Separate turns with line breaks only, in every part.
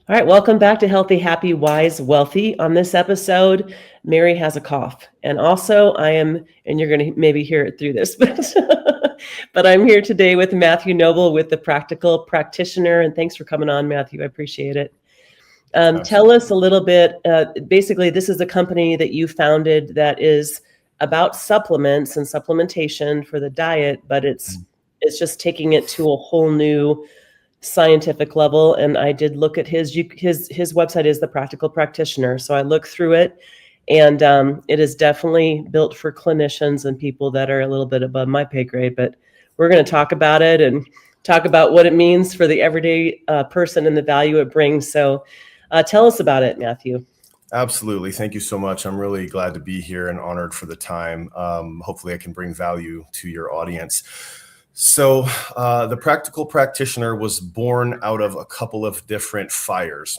All right, welcome back to Healthy, Happy, Wise, Wealthy. On this episode, Mary has a cough. And also I am, and you're going to maybe hear it through this, but I'm here today with Matthew Noble with the Practical Practitioner. And thanks for coming on, Matthew. I appreciate it. Tell us a little bit. Basically, this is a company that you founded that is about supplements and supplementation for the diet, but it's just taking it to a whole new scientific level. And I did look at his website is the Practical Practitioner. So I looked through it, and it is definitely built for clinicians and people that are a little bit above my pay grade. But we're going to talk about it and talk about what it means for the everyday person and the value it brings. So tell us about it, Matthew.
Absolutely. Thank you so much. I'm really glad to be here and honored for the time. Hopefully I can bring value to your audience. So the Practical Practitioner was born out of a couple of different fires.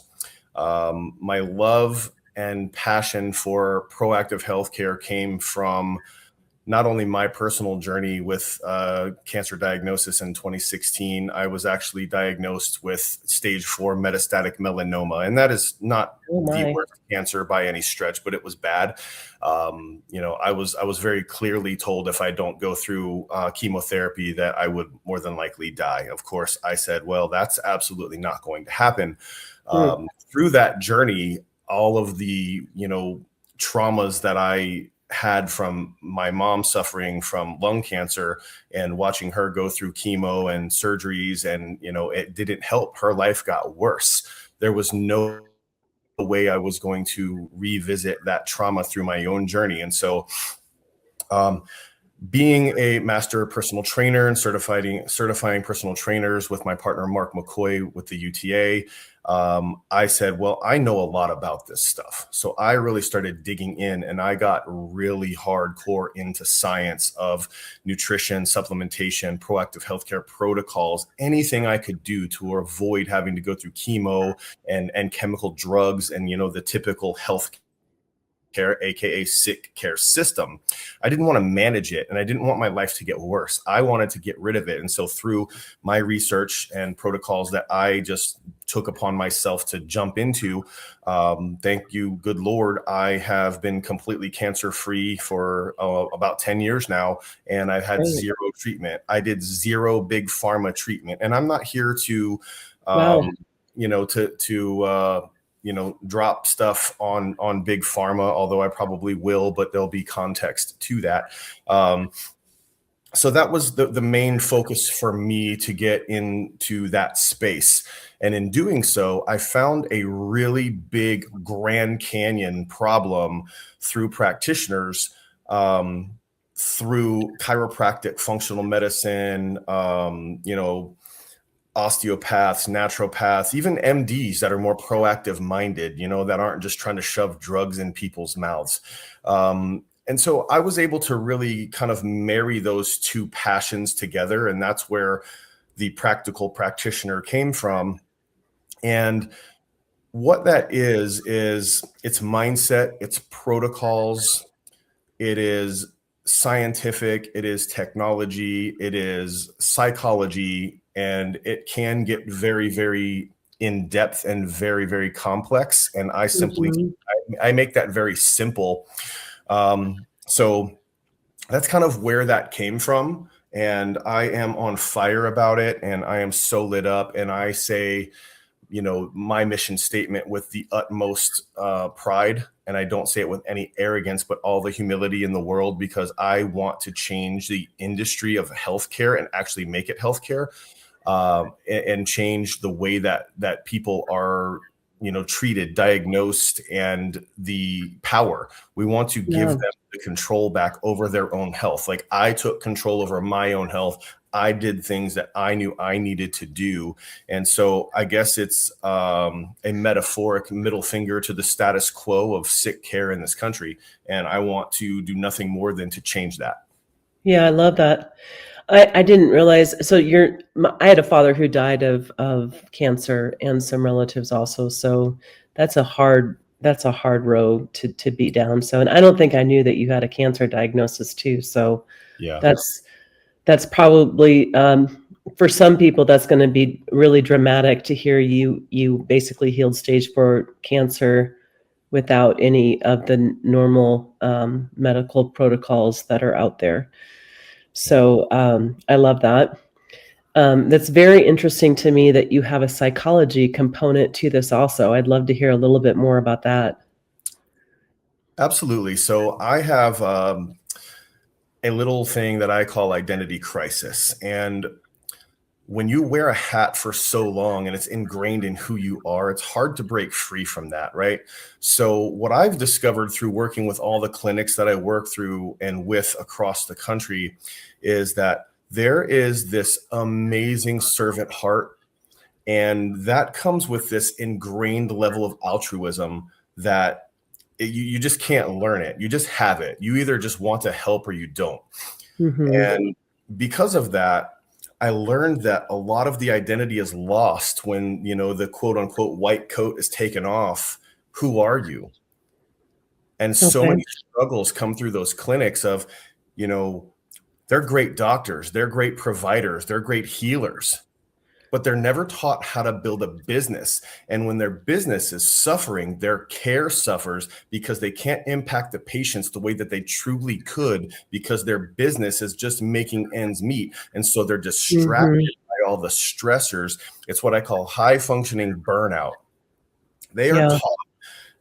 My love and passion for proactive healthcare came from not only my personal journey with cancer diagnosis in 2016. I was actually diagnosed with stage 4 metastatic melanoma, and that is not the worst cancer by any stretch, but it was bad. I was very clearly told if I don't go through chemotherapy that I would more than likely die. Of course, I said, well, that's absolutely not going to happen. Through that journey, all of the traumas that I had from my mom suffering from lung cancer and watching her go through chemo and surgeries, and it didn't help. Her life got worse. There was no way I was going to revisit that trauma through my own journey. And so being a master personal trainer and certifying personal trainers with my partner, Mark McCoy with the UTA, I said, well, I know a lot about this stuff. So I really started digging in, and I got really hardcore into science of nutrition, supplementation, proactive healthcare protocols, anything I could do to avoid having to go through chemo and chemical drugs and, the typical health care, aka sick care system. I didn't want to manage it, and I didn't want my life to get worse. I wanted to get rid of it. And so through my research and protocols that I just took upon myself to jump into, thank you, good Lord, I have been completely cancer-free for about 10 years now, and I've had zero treatment. I did zero big pharma treatment, and I'm not here to, drop stuff on big pharma, although I probably will, but there'll be context to that. So that was the main focus for me to get into that space. And in doing so, I found a really big Grand Canyon problem through practitioners, through chiropractic, functional medicine, osteopaths, naturopaths, even MDs that are more proactive minded, that aren't just trying to shove drugs in people's mouths. And so I was able to really kind of marry those two passions together. And that's where the Practical Practitioner came from. And what that is it's mindset, it's protocols, it is scientific, it is technology, it is psychology, and it can get very, very in depth and very, very complex. And I simply, I make that very simple. So that's kind of where that came from. And I am on fire about it. And I am so lit up. And I say, my mission statement with the utmost pride. And I don't say it with any arrogance, but all the humility in the world, because I want to change the industry of healthcare and actually make it healthcare, and change the way that people are, treated, diagnosed, and the power. We want to give them the control back over their own health. Like I took control over my own health. I did things that I knew I needed to do. And so I guess it's a metaphoric middle finger to the status quo of sick care in this country. And I want to do nothing more than to change that.
Yeah, I love that. I didn't realize. So I had a father who died of cancer and some relatives also. So that's a hard road to beat down. So, and I don't think I knew that you had a cancer diagnosis too. So
yeah,
that's probably for some people, that's going to be really dramatic to hear you basically healed stage 4 cancer without any of the normal medical protocols that are out there. So I love that. That's very interesting to me that you have a psychology component to this also. I'd love to hear a little bit more about that.
Absolutely. So I have a little thing that I call identity crisis. And when you wear a hat for so long and it's ingrained in who you are, it's hard to break free from that, right? So what I've discovered through working with all the clinics that I work through and with across the country is that there is this amazing servant heart. And that comes with this ingrained level of altruism that you just can't learn it. You just have it. You either just want to help or you don't.
Mm-hmm.
And because of that, I learned that a lot of the identity is lost when, the quote unquote white coat is taken off. Who are you? And so many struggles come through those clinics of, they're great doctors, they're great providers, they're great healers, but they're never taught how to build a business. And when their business is suffering, their care suffers because they can't impact the patients the way that they truly could because their business is just making ends meet. And so they're distracted by all the stressors. It's what I call high functioning burnout. They are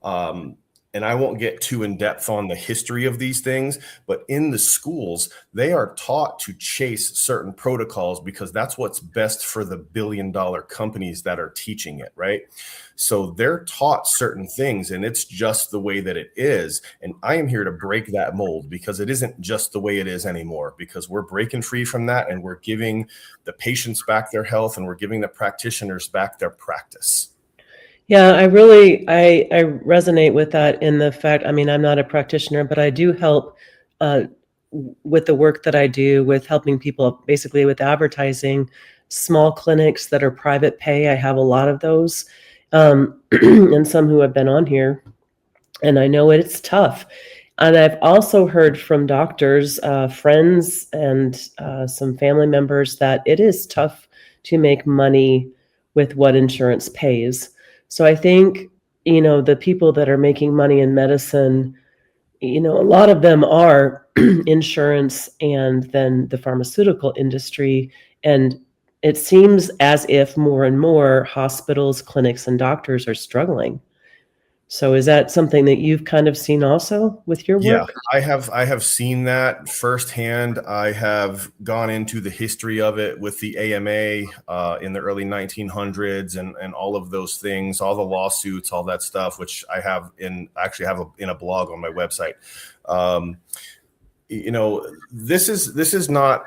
taught, and I won't get too in depth on the history of these things, but in the schools, they are taught to chase certain protocols because that's what's best for the billion-dollar companies that are teaching it, right? So they're taught certain things and it's just the way that it is. And I am here to break that mold because it isn't just the way it is anymore, because we're breaking free from that and we're giving the patients back their health and we're giving the practitioners back their practice.
Yeah, I resonate with that in the fact, I'm not a practitioner, but I do help with the work that I do with helping people basically with advertising, small clinics that are private pay. I have a lot of those, and some who have been on here, and I know it's tough. And I've also heard from doctors, friends, and some family members that it is tough to make money with what insurance pays. So I think, the people that are making money in medicine, a lot of them are insurance and then the pharmaceutical industry. And it seems as if more and more hospitals, clinics, and doctors are struggling. So is that something that you've kind of seen also with your work?
Yeah, I have seen that firsthand. I have gone into the history of it with the AMA in the early 1900s and all of those things, all the lawsuits, all that stuff, which I have in a blog on my website. This is not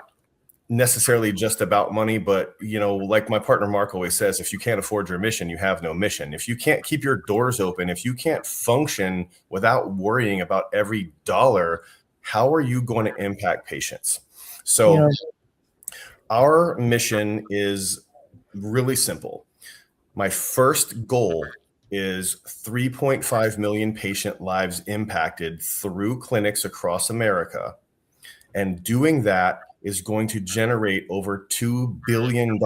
necessarily just about money, but like my partner Mark always says, if you can't afford your mission, you have no mission. If you can't keep your doors open, if you can't function without worrying about every dollar, how are you going to impact patients? So our mission is really simple. My first goal is 3.5 million patient lives impacted through clinics across America. And doing that is going to generate over $2 billion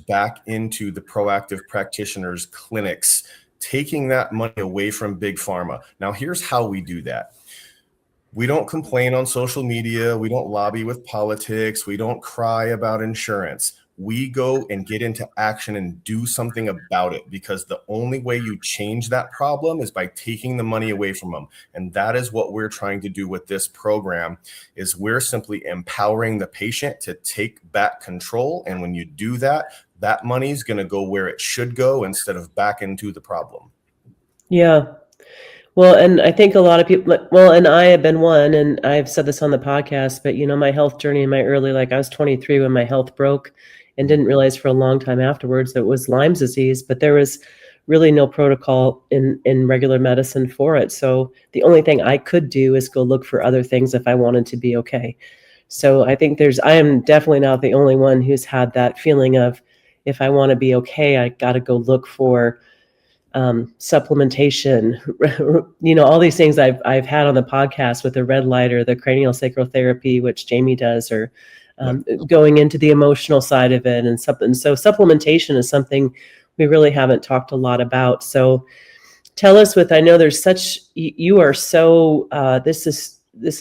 back into the proactive practitioners' clinics, taking that money away from big pharma. Now, here's how we do that. We don't complain on social media. We don't lobby with politics. We don't cry about insurance. We go and get into action and do something about it, because the only way you change that problem is by taking the money away from them. And that is what we're trying to do with this program, is we're simply empowering the patient to take back control. And when you do that, that money is going to go where it should go instead of back into the problem.
Yeah. Well, and I think a lot of people, and I have been one, and I've said this on the podcast, but my health journey in my early, I was 23 when my health broke and didn't realize for a long time afterwards that it was Lyme's disease, but there was really no protocol in regular medicine for it. So the only thing I could do is go look for other things if I wanted to be okay. So I think I am definitely not the only one who's had that feeling of, if I want to be okay, I got to go look for supplementation, all these things I've had on the podcast with the red light or the cranial sacral therapy, which Jamie does, or going into the emotional side of it and something. So supplementation is something we really haven't talked a lot about. So tell us I know there's such, you are so, this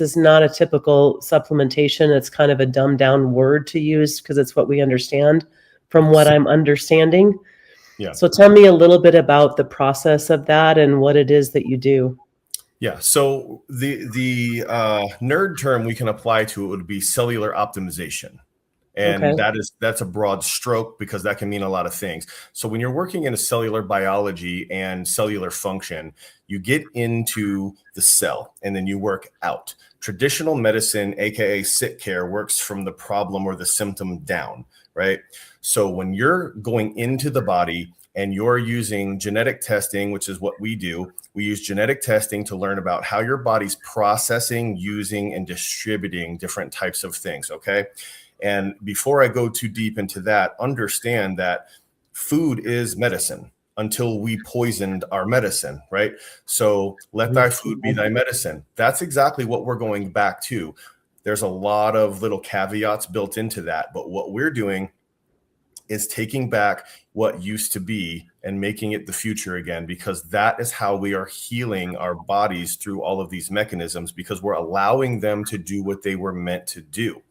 is not a typical supplementation. It's kind of a dumbed down word to use because it's what we understand from what I'm understanding.
Yeah.
So tell me a little bit about the process of that and what it is that you do.
Yeah. So the nerd term we can apply to it would be cellular optimization. And
Okay.
that's a broad stroke because that can mean a lot of things. So when you're working in a cellular biology and cellular function, you get into the cell and then you work out. Traditional medicine, aka sick care, works from the problem or the symptom down, right? So when you're going into the body and you're using genetic testing, which is what we do, we use genetic testing to learn about how your body's processing, using, and distributing different types of things, okay? And before I go too deep into that, understand that food is medicine until we poisoned our medicine, right? So let thy food be thy medicine. That's exactly what we're going back to. There's a lot of little caveats built into that, but what we're doing is taking back what used to be and making it the future again, because that is how we are healing our bodies through all of these mechanisms, because we're allowing them to do what they were meant to do.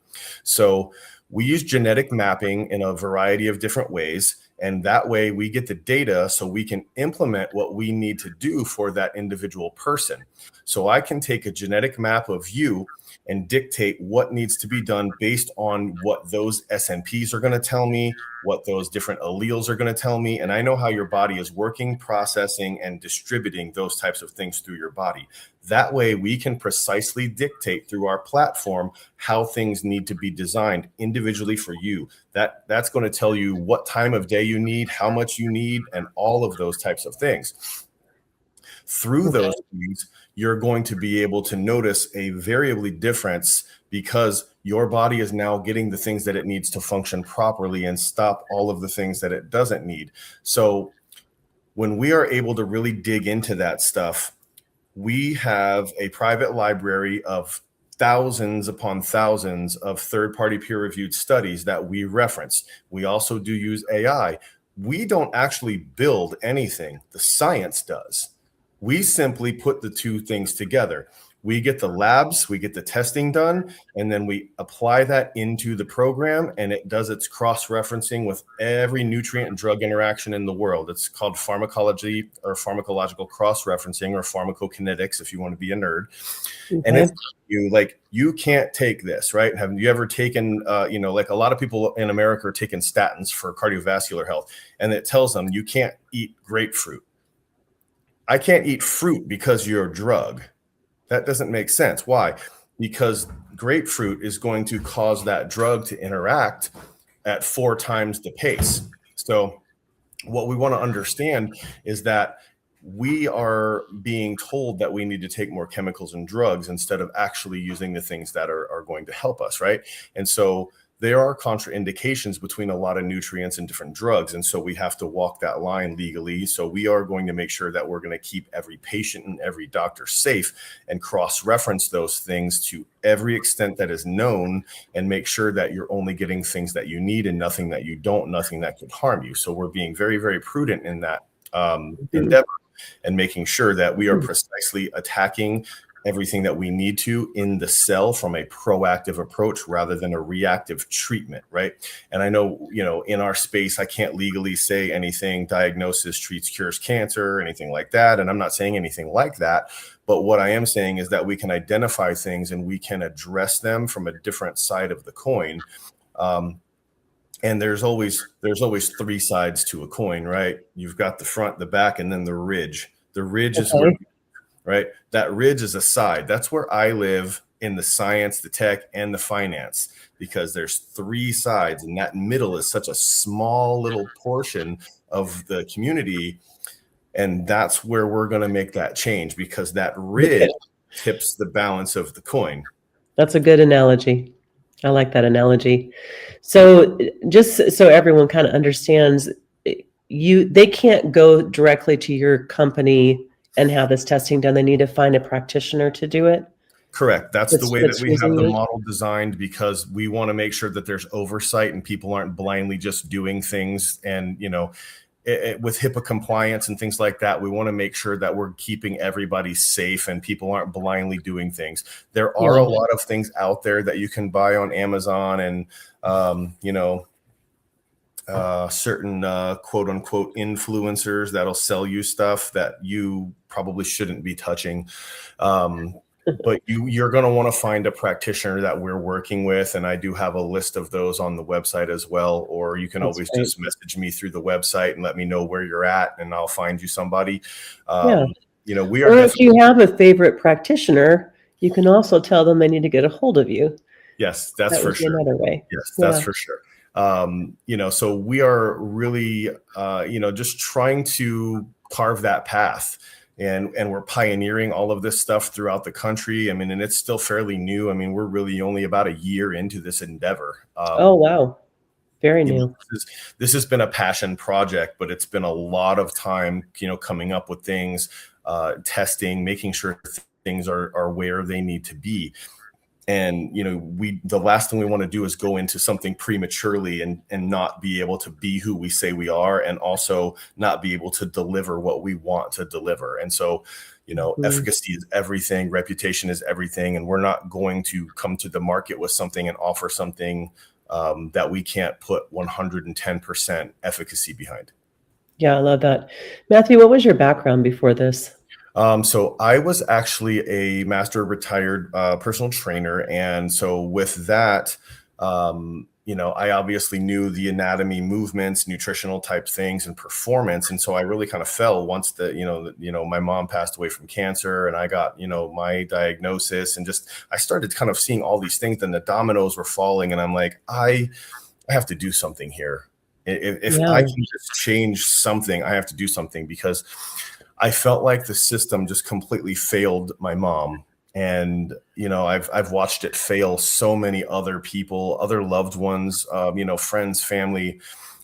So we use genetic mapping in a variety of different ways. And that way we get the data so we can implement what we need to do for that individual person. So I can take a genetic map of you and dictate what needs to be done based on what those SNPs are going to tell me, what those different alleles are going to tell me. And I know how your body is working, processing, and distributing those types of things through your body. That way we can precisely dictate through our platform how things need to be designed individually for you. That's going to tell you what time of day you need, how much you need, and all of those types of things. Through those things, you're going to be able to notice a variably difference because your body is now getting the things that it needs to function properly and stop all of the things that it doesn't need. So when we are able to really dig into that stuff, we have a private library of thousands upon thousands of third-party peer-reviewed studies that we reference. We also do use AI. We don't actually build anything. The science does. We simply put the two things together. We get the labs, we get the testing done, and then we apply that into the program, and it does its cross-referencing with every nutrient and drug interaction in the world. It's called pharmacology or pharmacological cross-referencing or pharmacokinetics, if you want to be a nerd. Okay. And it's you can't take this, right? Have you ever taken, like a lot of people in America are taking statins for cardiovascular health, and it tells them you can't eat grapefruit. I can't eat fruit because you're a drug. That doesn't make sense. Why? Because grapefruit is going to cause that drug to interact at 4 times the pace. So what we want to understand is that we are being told that we need to take more chemicals and drugs instead of actually using the things that are going to help us, right? And so there are contraindications between a lot of nutrients and different drugs. And so we have to walk that line legally. So we are going to make sure that we're going to keep every patient and every doctor safe and cross-reference those things to every extent that is known and make sure that you're only getting things that you need and nothing that you don't, nothing that could harm you. So we're being very, very prudent in that endeavor and making sure that we are precisely attacking everything that we need to in the cell from a proactive approach rather than a reactive treatment, right? And I know, in our space, I can't legally say anything, diagnosis, treats, cures cancer, or anything like that. And I'm not saying anything like that. But what I am saying is that we can identify things and we can address them from a different side of the coin. And there's always 3 sides to a coin, right? You've got the front, the back, and then the ridge. The ridge is where, right? That ridge is a side. That's where I live in the science, the tech, and the finance, because there's 3 sides, and that middle is such a small little portion of the community. And that's where we're going to make that change, because that ridge tips the balance of the coin.
That's a good analogy. I like that analogy. So just so everyone kind of understands, they can't go directly to your company and have this testing done. They need to find a practitioner to do it.
Correct. That's the way that we have the
using it.
model designed, because we want to make sure that there's oversight and people aren't blindly just doing things. And, with HIPAA compliance and things like that, we want to make sure that we're keeping everybody safe and people aren't blindly doing things. There are a lot of things out there that you can buy on Amazon and, certain quote unquote influencers that'll sell you stuff that you probably shouldn't be touching. But you're going to want to find a practitioner that we're working with. And I do have a list of those on the website as well. Or you can always just message me through the website and let me know where you're at, and I'll find you somebody. We are. Or
if you have a favorite practitioner, you can also tell them they need to get a hold of you.
Yes, that's for sure.
Another way.
Yes, that's for sure. So we are really, just trying to carve that path. And we're pioneering all of this stuff throughout the country. I mean, and it's still fairly new. I mean, we're really only about a year into this endeavor.
Oh, wow. Very new.
This has been a passion project, but it's been a lot of time, coming up with things, testing, making sure things are where they need to be. And, the last thing we want to do is go into something prematurely and not be able to be who we say we are, and also not be able to deliver what we want to deliver. And so, efficacy is everything, reputation is everything. And we're not going to come to the market with something and offer something that we can't put 110% efficacy behind.
Yeah, I love that. Matthew, what was your background before this?
So I was actually a master retired personal trainer. And so with that, I obviously knew the anatomy, movements, nutritional type things, and performance. And so I really kind of fell once my mom passed away from cancer, and I got, my diagnosis, and just, I started kind of seeing all these things, and the dominoes were falling. And I'm like, I have to do something here. If I can just change something, I have to do something, because I felt like the system just completely failed my mom. And, I've watched it fail so many other people, other loved ones, friends, family.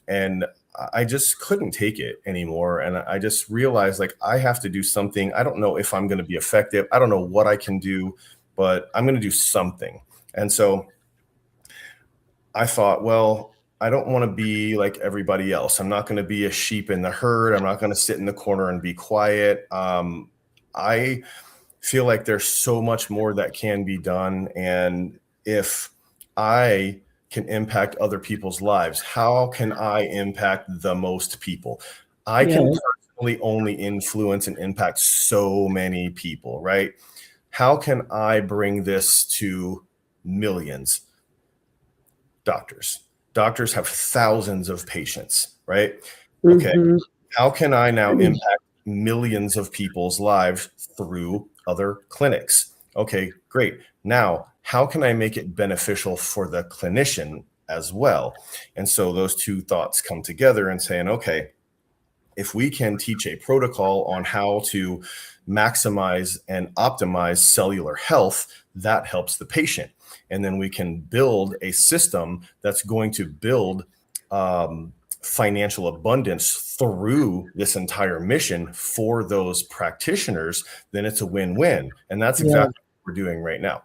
And I just couldn't take it anymore. And I just realized, like, I have to do something. I don't know if I'm going to be effective. I don't know what I can do, but I'm going to do something. And so I thought, well, I don't want to be like everybody else. I'm not going to be a sheep in the herd. I'm not going to sit in the corner and be quiet. I feel like there's so much more that can be done. And if I can impact other people's lives, how can I impact the most people? I can personally only influence and impact so many people, right? How can I bring this to millions? Doctors have thousands of patients, right? Okay. How can I now impact millions of people's lives through other clinics? Okay, great. Now, how can I make it beneficial for the clinician as well? And so those two thoughts come together and saying, okay, if we can teach a protocol on how to maximize and optimize cellular health, that helps the patient. And then we can build a system that's going to build financial abundance through this entire mission for those practitioners. Then it's a win-win. And that's exactly what we're doing right now.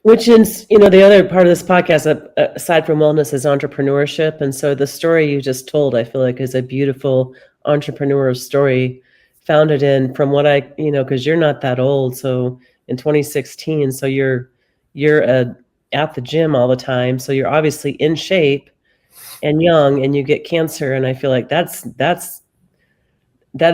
Which is, the other part of this podcast, aside from wellness, is entrepreneurship. And so the story you just told, I feel like, is a beautiful entrepreneur story, founded in, from what I, because you're not that old. So in 2016, so you're at the gym all the time. So you're obviously in shape and young, and you get cancer. And I feel like that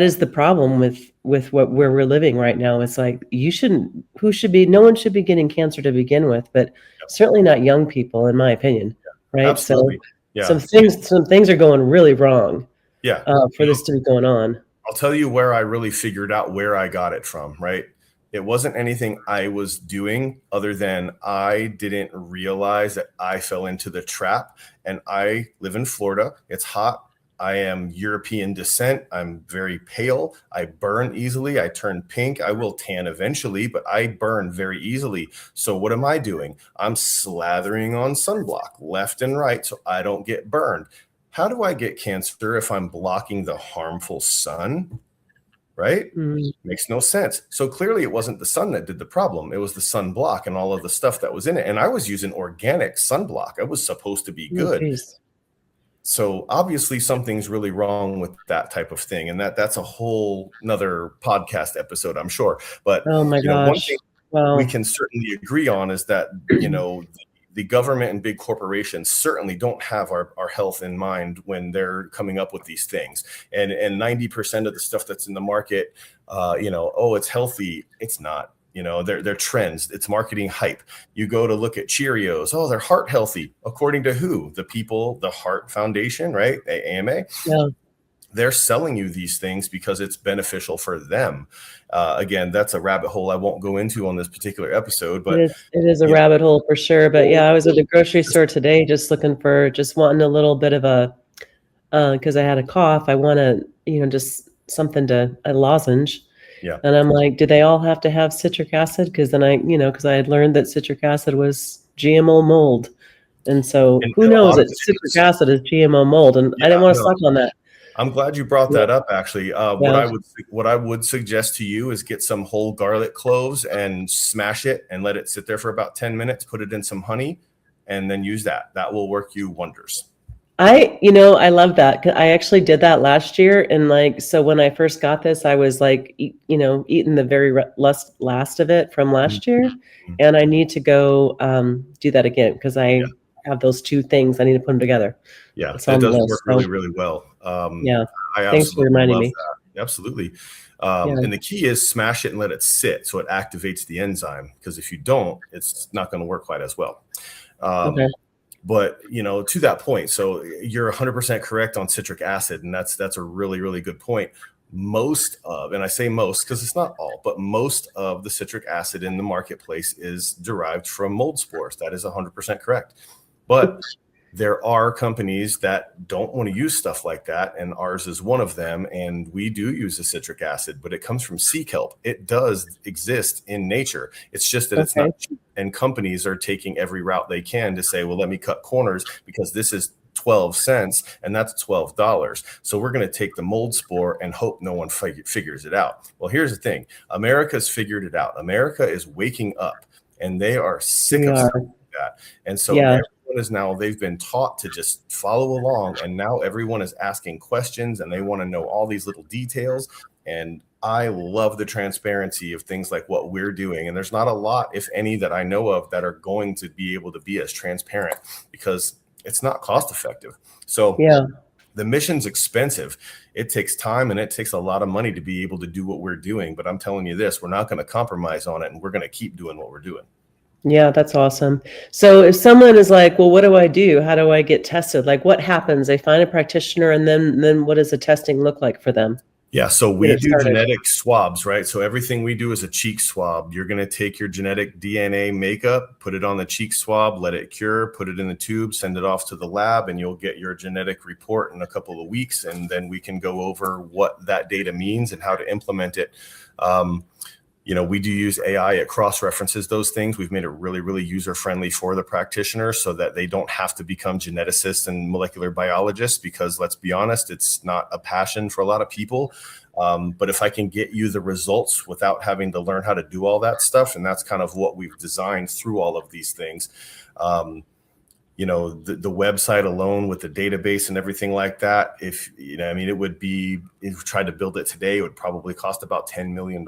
is the problem with where we're living right now. It's like, no one should be getting cancer to begin with, but certainly not young people, in my opinion. Right.
Absolutely.
So some things are going really wrong. For this to be going on.
I'll tell you where I really figured out where I got it from, right? It wasn't anything I was doing, other than I didn't realize that I fell into the trap. And I live in Florida. It's hot. I am European descent. I'm very pale. I burn easily. I turn pink. I will tan eventually, but I burn very easily. So what am I doing? I'm slathering on sunblock left and right so I don't get burned. How do I get cancer if I'm blocking the harmful sun? right?
Mm.
Makes no sense. So clearly it wasn't the sun that did the problem. It was the sunblock and all of the stuff that was in it. And I was using organic sunblock. It was supposed to be
Oh,
good.
geez.
So obviously something's really wrong with that type of thing. And that's a whole nother podcast episode, I'm sure. But,
Oh my
one
gosh.
thing we
Wow.
can certainly agree on is that, the government and big corporations certainly don't have our health in mind when they're coming up with these things. And 90% of the stuff that's in the market, oh, it's healthy. It's not. They're trends. It's marketing hype. You go to look at Cheerios. Oh, they're heart healthy. According to who? The people, the Heart Foundation, right? The AMA.
Yeah.
They're selling you these things because it's beneficial for them. Again, that's a rabbit hole I won't go into on this particular episode, but
It is a rabbit hole for sure. But yeah, I was at the grocery store today just wanting a little bit of a, because I had a cough. I want to, just something a lozenge.
yeah.
And I'm like, do they all have to have citric acid? Because then because I had learned that citric acid was GMO mold. And so
And
who
a
knows
lot of
that citric acid is GMO mold? And I didn't want to suck on that.
I'm glad you brought that up. Actually,
Yeah.
what I would suggest to you is get some whole garlic cloves and smash it and let it sit there for about 10 minutes. Put it in some honey, and then use that. That will work you wonders.
I love that. 'Cause I actually did that last year. And so when I first got this, I was eating the very last of it from last year.
Mhm.
And I need to go do that again because I have those two things. I need to put them together.
Yeah,
It's
that
on the
does
list,
work
so,
really, really well.
yeah.
I
Thanks for
absolutely
reminding
love
me.
that. Absolutely.
Yeah.
And the key is smash it and let it sit so it activates the enzyme. Because if you don't, it's not going to work quite as well.
Okay.
But to that point, so you're 100% correct on citric acid, and that's a really, really good point. Most of, and I say most because it's not all, but most of the citric acid in the marketplace is derived from mold spores. That is 100% correct. But there are companies that don't want to use stuff like that, and ours is one of them. And we do use the citric acid, but it comes from sea kelp. It does exist in nature. It's just that it's not cheap, and companies are taking every route they can to say, well, let me cut corners because this is 12 cents and that's $12. So we're going to take the mold spore and hope no one figures it out. Well, here's the thing. America's figured it out. America is waking up, and they are sick of stuff like that. And so everyone is now, they've been taught to just follow along, and now everyone is asking questions and they want to know all these little details. And I love the transparency of things like what we're doing. And there's not a lot, if any, that I know of that are going to be able to be as transparent because it's not cost effective. So the mission's expensive. It takes time and it takes a lot of money to be able to do what we're doing. But I'm telling you this, we're not going to compromise on it, and we're going to keep doing what we're doing.
Yeah, that's awesome. So if someone is like, well, what do I do? How do I get tested? Like what happens? They find a practitioner, and then what does the testing look like for them?
Yeah, so we do genetic swabs, right? So everything we do is a cheek swab. You're going to take your genetic DNA makeup, put it on the cheek swab, let it cure, put it in the tube, send it off to the lab, and you'll get your genetic report in a couple of weeks. And then we can go over what that data means and how to implement it. We do use AI. It cross-references those things. We've made it really, really user-friendly for the practitioner so that they don't have to become geneticists and molecular biologists because, let's be honest, it's not a passion for a lot of people. But if I can get you the results without having to learn how to do all that stuff, and that's kind of what we've designed through all of these things. The website alone with the database and everything like that, if we tried to build it today, it would probably cost about $10 million.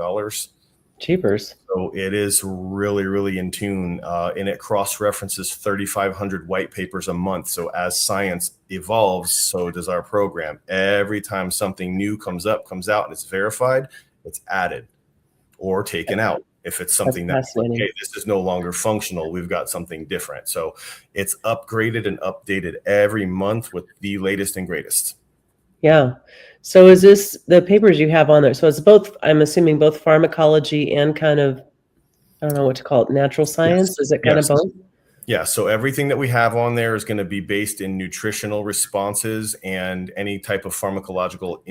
Cheapers.
So it is really, really in tune, and it cross-references 3,500 white papers a month. So as science evolves, so does our program. Every time something new comes out, and it's verified, it's added or taken out. If it's something that's okay, this is no longer functional, we've got something different. So it's upgraded and updated every month with the latest and greatest.
Yeah. So is this the papers you have on there? So it's both, I'm assuming both pharmacology and kind of, I don't know what to call it, natural science? Yes. Is it kind of both?
Yeah. So everything that we have on there is going to be based in nutritional responses and any type of pharmacological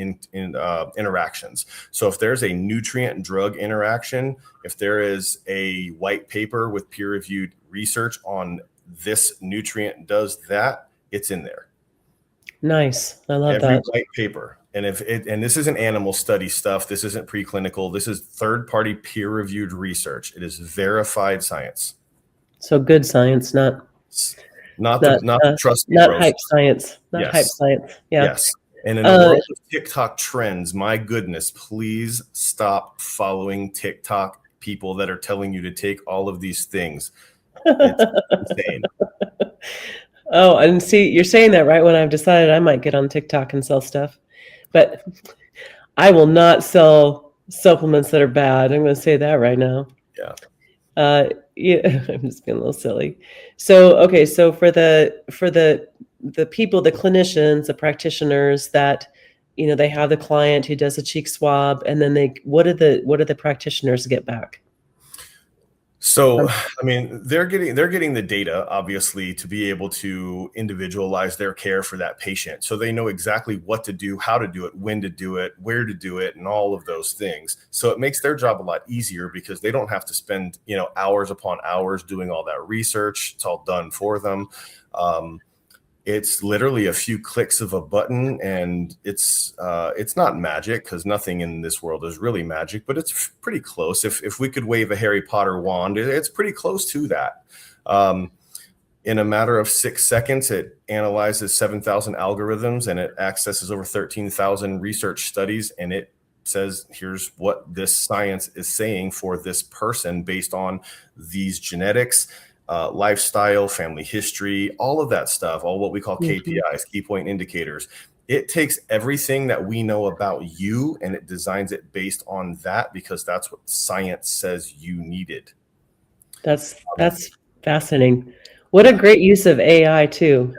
interactions. So if there's a nutrient drug interaction, if there is a white paper with peer-reviewed research on this nutrient does that, it's in there.
Nice. I love
Every
that.
white paper. And and this isn't animal study stuff. This isn't preclinical. This is third-party peer-reviewed research. It is verified science.
So good science, not
the trusty
not
bro.
hype science, not hype
Yes.
science. Yeah.
Yes. And in a world of TikTok trends, my goodness, please stop following TikTok people that are telling you to take all of these things. It's insane.
Oh, and see, you're saying that right when I've decided I might get on TikTok and sell stuff. But I will not sell supplements that are bad. I'm going to say that right now. Yeah, I'm just being a little silly. So, okay, so for the people, the clinicians, the practitioners that, they have the client who does a cheek swab, and then what do the practitioners get back?
So, I mean, they're getting the data, obviously, to be able to individualize their care for that patient. So they know exactly what to do, how to do it, when to do it, where to do it, and all of those things. So it makes their job a lot easier because they don't have to spend, hours upon hours doing all that research. It's all done for them. It's literally a few clicks of a button, and it's not magic, because nothing in this world is really magic, but it's pretty close. If we could wave a Harry Potter wand, it's pretty close to that. In a matter of 6 seconds, it analyzes 7,000 algorithms, and it accesses over 13,000 research studies, and it says, here's what this science is saying for this person based on these genetics, lifestyle, family history, all of that stuff, all what we call KPIs, key point indicators. It takes everything that we know about you and it designs it based on that, because that's what science says you needed.
That's fascinating. What a great use of AI too.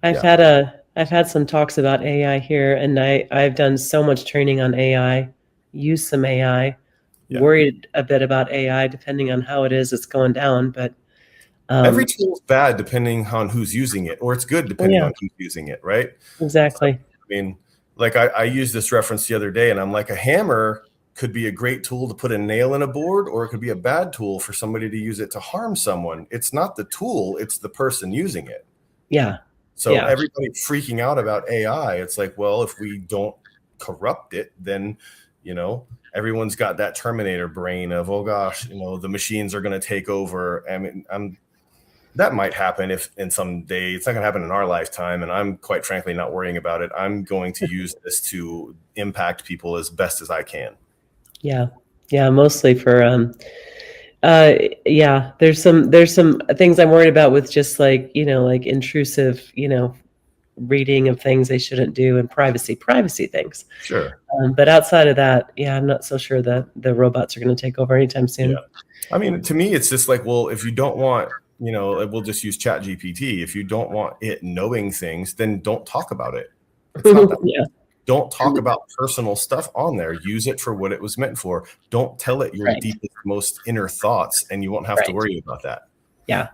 I've had some talks about AI here, and I've done so much training on AI, use some AI, worried a bit about AI depending on how it's going down, but
every tool is bad depending on who's using it, or it's good depending on who's using it, right?
Exactly.
So, I mean, like I used this reference the other day, and I'm like, a hammer could be a great tool to put a nail in a board, or it could be a bad tool for somebody to use it to harm someone. It's not the tool, it's the person using it.
Yeah.
So everybody freaking out about AI, it's like, well, if we don't corrupt it, then, everyone's got that Terminator brain of, oh gosh, the machines are going to take over. I mean, that might happen if in some day. It's not going to happen in our lifetime, and I'm quite frankly not worrying about it. I'm going to use this to impact people as best as I can.
Yeah, mostly for there's some things I'm worried about with just like intrusive reading of things they shouldn't do, and privacy things.
Sure.
But outside of that, I'm not so sure that the robots are going to take over anytime soon.
I mean, to me, it's just like, well, if you don't want, we'll just use ChatGPT. If you don't want it knowing things, then don't talk about it. It's not that. Don't talk about personal stuff on there. Use it for what it was meant for. Don't tell it your deepest, most inner thoughts, and you won't have to worry about that.
Yeah,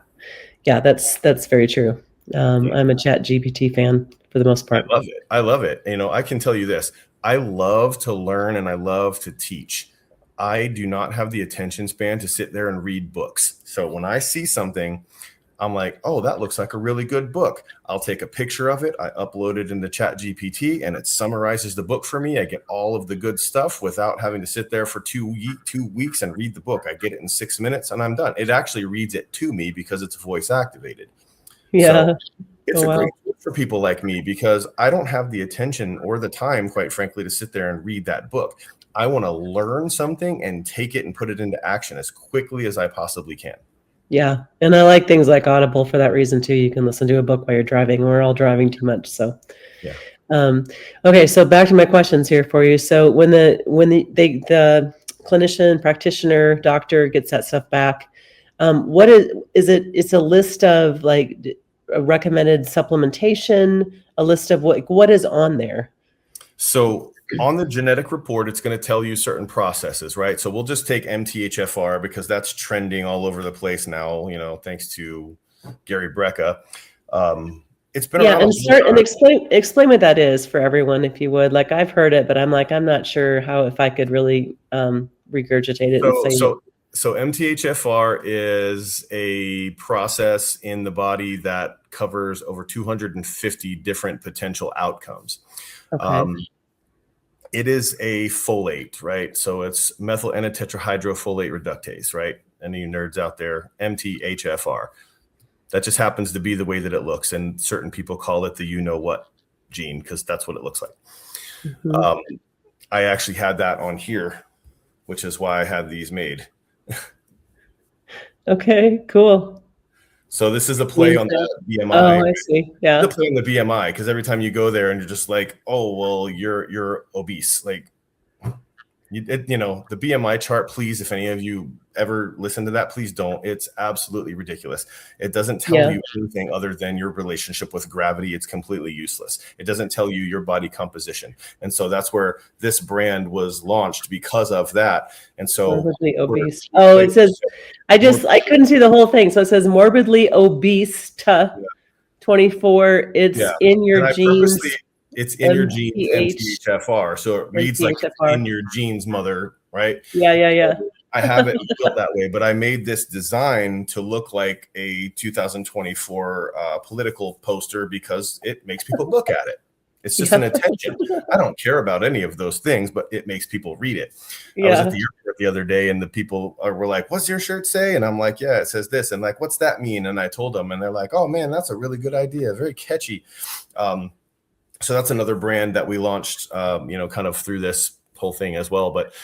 that's very true. I'm a ChatGPT fan for the most part.
I love it. I can tell you this. I love to learn and I love to teach. I do not have the attention span to sit there and read books. So when I see something, I'm like, oh, that looks like a really good book. I'll take a picture of it. I upload it into ChatGPT, and it summarizes the book for me. I get all of the good stuff without having to sit there for 2 weeks and read the book. I get it in 6 minutes and I'm done. It actually reads it to me because it's voice activated. So it's a great tool for people like me, because I don't have the attention or the time, quite frankly, to sit there and read that book. I want to learn something and take it and put it into action as quickly as I possibly can.
Yeah. And I like things like Audible for that reason too. You can listen to a book while you're driving. We're all driving too much. So, okay. So back to my questions here for you. So when the clinician, practitioner, doctor gets that stuff back, what is it? It's a list of like a recommended supplementation, a list of what is on there.
So on the genetic report, it's going to tell you certain processes, right? So we'll just take MTHFR because that's trending all over the place now, thanks to Gary Brecka. It's been around.
And explain what that is for everyone, if you would. Like, I've heard it, but I'm like, I'm not sure if I could really regurgitate it and say.
So MTHFR is a process in the body that covers over 250 different potential outcomes.
Okay.
It is a folate, right? So it's methyl N-tetrahydrofolate reductase, right? Any of you nerds out there, MTHFR. That just happens to be the way that it looks. And certain people call it the you-know-what gene because that's what it looks like.
Mm-hmm.
I actually had that on here, which is why I had these made.
Okay, cool.
So this is a play on the BMI.
Oh, I see. Yeah.
It's a play on the BMI because every time you go there and you're just like, oh, well, you're obese. Like, the BMI chart, please, if any of you ever listen to that, please don't. It's absolutely ridiculous. It doesn't tell you anything other than your relationship with gravity. It's completely useless. It doesn't tell you your body composition. And so that's where this brand was launched because of that. And so
morbidly obese. Oh, it says, I couldn't see the whole thing. So it says morbidly obese to 24. It's in your genes.
It's in your genes, MTHFR. So it reads like in your genes, mother, right?
Yeah.
I have it built that way, but I made this design to look like a 2024 political poster because it makes people look at it. It's just an attention. I don't care about any of those things, but it makes people read it. I was at the airport the other day and the people were like, what's your shirt say? And I'm like, yeah, it says this. And like, what's that mean? And I told them and they're like, oh man, that's a really good idea. Very catchy. So that's another brand that we launched, kind of through this whole thing as well. But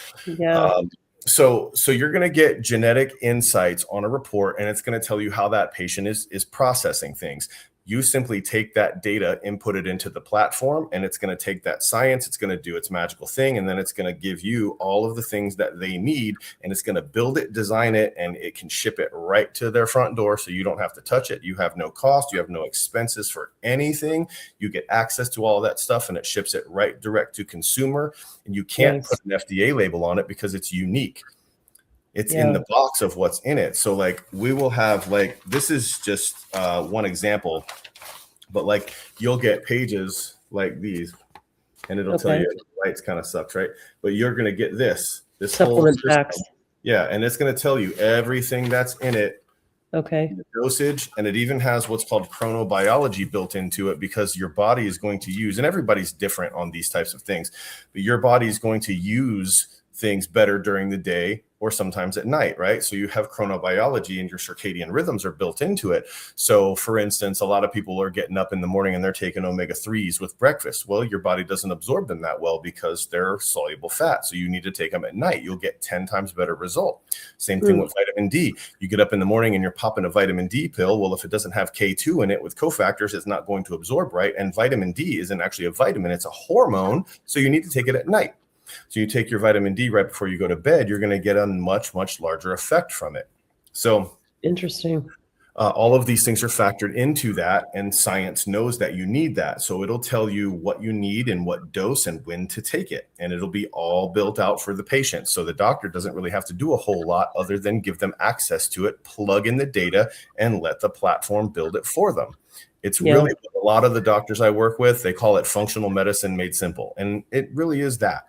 so you're going to get genetic insights on a report, and it's going to tell you how that patient is processing things. You simply take that data, input it into the platform, and it's going to take that science, it's going to do its magical thing, and then it's going to give you all of the things that they need, and it's going to build it, design it, and it can ship it right to their front door so you don't have to touch it. You have no cost. You have no expenses for anything. You get access to all of that stuff, and it ships it right direct to consumer, and you can't put an FDA label on it because it's unique. It's in the box of what's in it. So like we will have like, this is just one example, but like you'll get pages like these and it'll tell you the lights kind of sucks, right? But you're going to get this
supplement packs.
Yeah. And it's going to tell you everything that's in it.
Okay.
The dosage, and it even has what's called chronobiology built into it because your body is going to use, and everybody's different on these types of things, but your body is going to use things better during the day or sometimes at night, right? So you have chronobiology and your circadian rhythms are built into it. So for instance, a lot of people are getting up in the morning and they're taking omega-3s with breakfast. Well, your body doesn't absorb them that well because they're soluble fat. So you need to take them at night. You'll get 10 times better result. Same thing with vitamin D. You get up in the morning and you're popping a vitamin D pill. Well, if it doesn't have K2 in it with cofactors, it's not going to absorb right. And vitamin D isn't actually a vitamin, it's a hormone. So you need to take it at night. So you take your vitamin D right before you go to bed, you're going to get a much, much larger effect from it. So
interesting.
All of these things are factored into that, and science knows that you need that. So it'll tell you what you need and what dose and when to take it. And it'll be all built out for the patient. So the doctor doesn't really have to do a whole lot other than give them access to it, plug in the data, and let the platform build it for them. It's really a lot of the doctors I work with, they call it functional medicine made simple. And it really is that.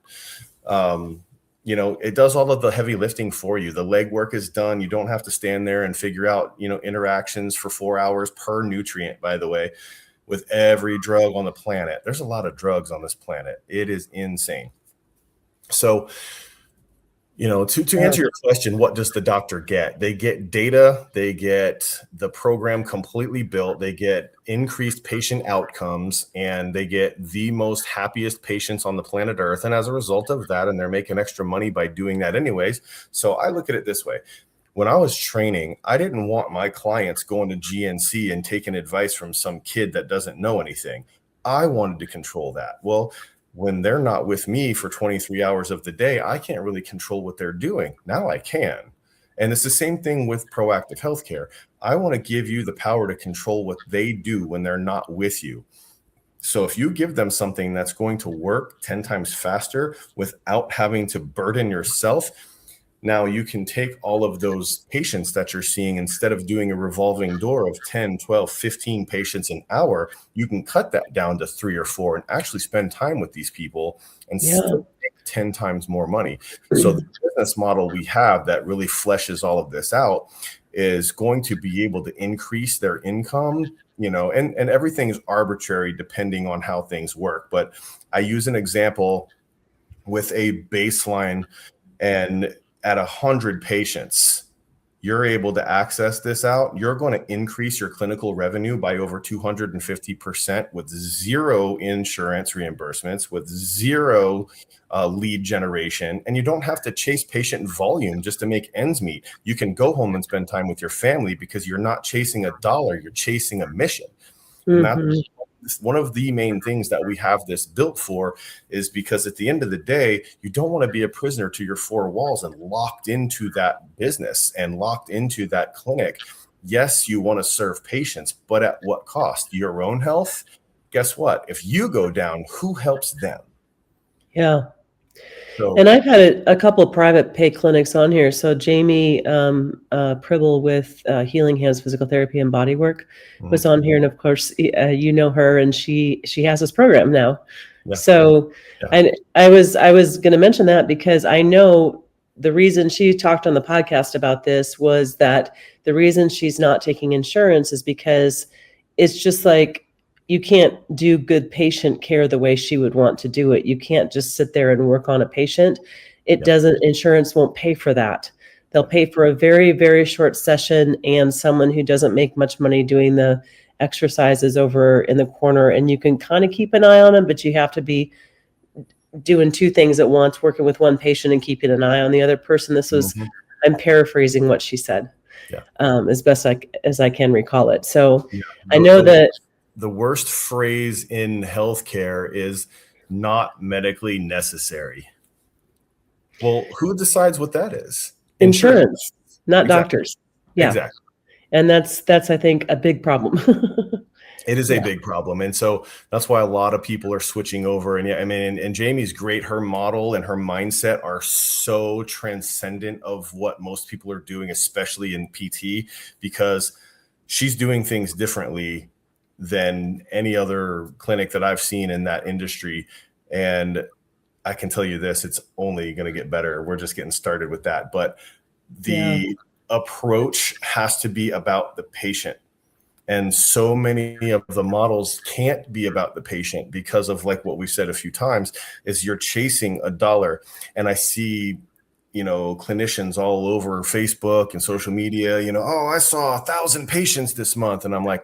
It does all of the heavy lifting for you. The legwork is done. You don't have to stand there and figure out, interactions for 4 hours per nutrient, by the way, with every drug on the planet. There's a lot of drugs on this planet. It is insane. So, to answer your question, what does the doctor get? They get data, they get the program completely built, they get increased patient outcomes, and they get the most happiest patients on the planet Earth. And as a result of that, and they're making extra money by doing that anyways. So I look at it this way. When I was training, I didn't want my clients going to GNC and taking advice from some kid that doesn't know anything. I wanted to control that. Well, when they're not with me for 23 hours of the day, I can't really control what they're doing. Now I can. And it's the same thing with proactive healthcare. I want to give you the power to control what they do when they're not with you. So if you give them something that's going to work 10 times faster without having to burden yourself, now you can take all of those patients that you're seeing, instead of doing a revolving door of 10, 12, 15 patients an hour, you can cut that down to 3 or 4 and actually spend time with these people and still make 10 times more money. So the business model we have that really fleshes all of this out is going to be able to increase their income, and everything is arbitrary depending on how things work. But I use an example with a baseline, and at 100 patients, you're able to access this out, you're going to increase your clinical revenue by over 250% with zero insurance reimbursements, with zero lead generation. And you don't have to chase patient volume just to make ends meet. You can go home and spend time with your family because you're not chasing a dollar, you're chasing a mission. And that's one of the main things that we have this built for, is because at the end of the day, you don't want to be a prisoner to your four walls and locked into that business and locked into that clinic. Yes, you want to serve patients, but at what cost? Your own health? Guess what? If you go down, who helps them?
Yeah.
So,
And I've had a couple of private pay clinics on here. So Jamie Pribble with Healing Hands Physical Therapy and Bodywork was on here, and of course, you know her, and she has this program now.
Yeah.
So, and I was going to mention that because I know the reason she talked on the podcast about this was that the reason she's not taking insurance is because it's just like, you can't do good patient care the way she would want to do it. You can't just sit there and work on a patient. It doesn't, insurance won't pay for that. They'll pay for a very, very short session and someone who doesn't make much money doing the exercises over in the corner. And you can kind of keep an eye on them, but you have to be doing two things at once, working with one patient and keeping an eye on the other person. This was, I'm paraphrasing what she said, as best as I can recall it. So I know that
the worst phrase in healthcare is not medically necessary. Well, who decides what that is?
Insurance, not doctors. Yeah.
Exactly.
And that's I think a big problem.
It is a big problem. And so that's why a lot of people are switching over. And I mean, and Jamie's great. Her model and her mindset are so transcendent of what most people are doing, especially in PT, because she's doing things differently than any other clinic that I've seen in that industry. And I can tell you this, it's only going to get better. We're just getting started with that. But the approach has to be about the patient. And so many of the models can't be about the patient because of, like what we said a few times, is you're chasing a dollar. And I see, clinicians all over Facebook and social media, oh, I saw 1,000 patients this month. And I'm like,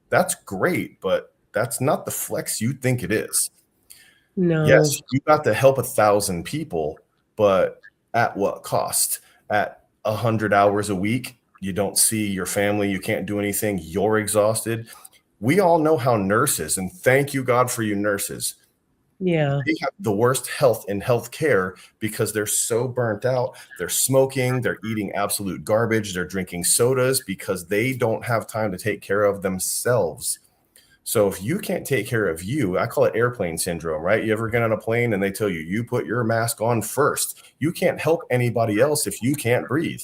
that's great, but that's not the flex you think it is.
No.
Yes, you got to help 1,000 people, but at what cost? At 100 hours a week, you don't see your family, you can't do anything, you're exhausted. We all know how nurses, and thank you God for you nurses, they have the worst health in healthcare because they're so burnt out. They're smoking, they're eating absolute garbage, they're drinking sodas because they don't have time to take care of themselves. So if you can't take care of you, I call it airplane syndrome, right? You ever get on a plane and they tell you, you put your mask on first. You can't help anybody else if you can't breathe.